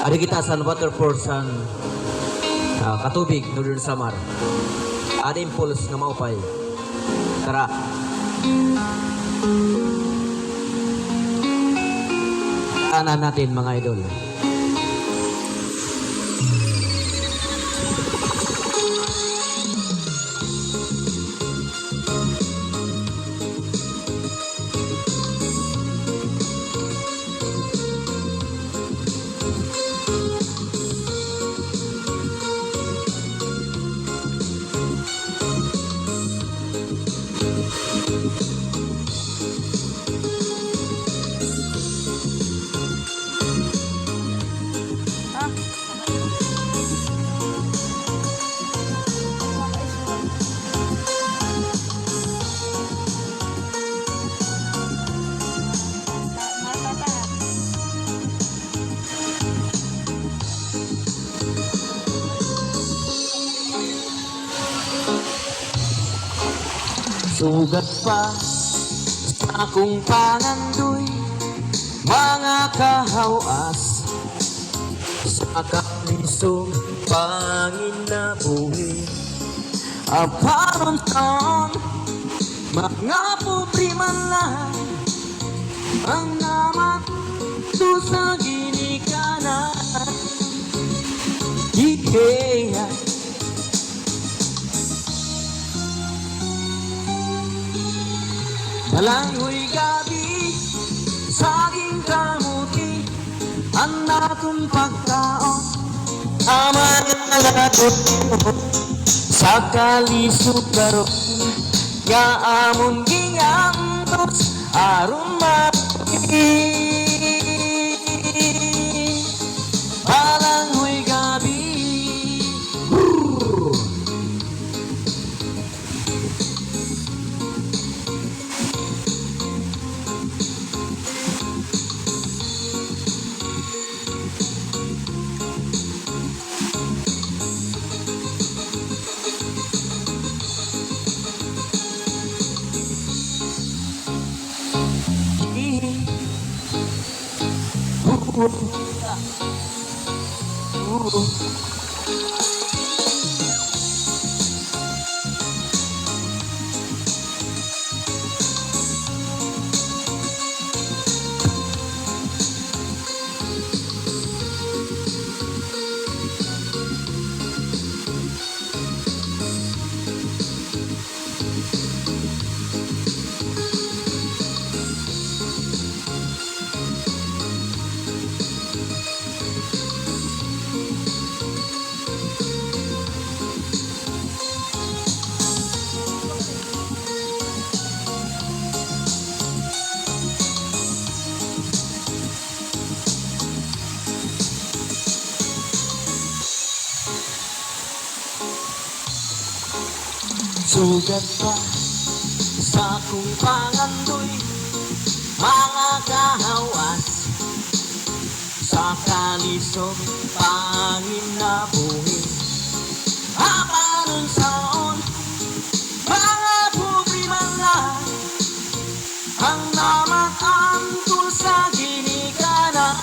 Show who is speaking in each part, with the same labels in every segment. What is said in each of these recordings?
Speaker 1: Ari kita sa waterfall sa Katubig, Northern Samar. Ada impulse na maupay. Tara. Tanan natin mga idol. Sugat pa sa akong pangandoy, mga kahawas sa kalisong panginabuhi. Aparon taon, mga problema lang ang namat sa ginikanan. Ikea Malangoy gabi, saging kamuti, ang akong pagkaon, amang alagot mo, sa kalisod karon, nga amon giyantos, aron maputi. Malangoy gabi, sugat pa sa akong pangandoy, mga kahawas sa kalisod panginabuhi. Aparon saon, mga problema lang ang namatangkol sa ginikanan.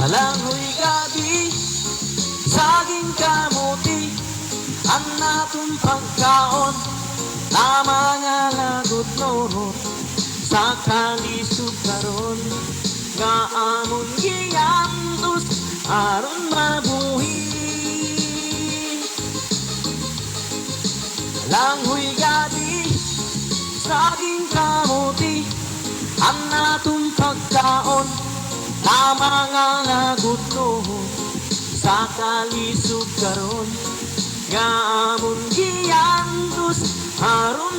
Speaker 1: Malangoy gabi, saging kamuti, ang natong pagkaon, na mga lagot noron, sa kalisod karon, nga amon giyantos, aron mabuhi. Malangoy gabi, saging kamuti, ang natong pagkaon, na mga lagot noon, sa kalisod karon, nga amon giyantos, aron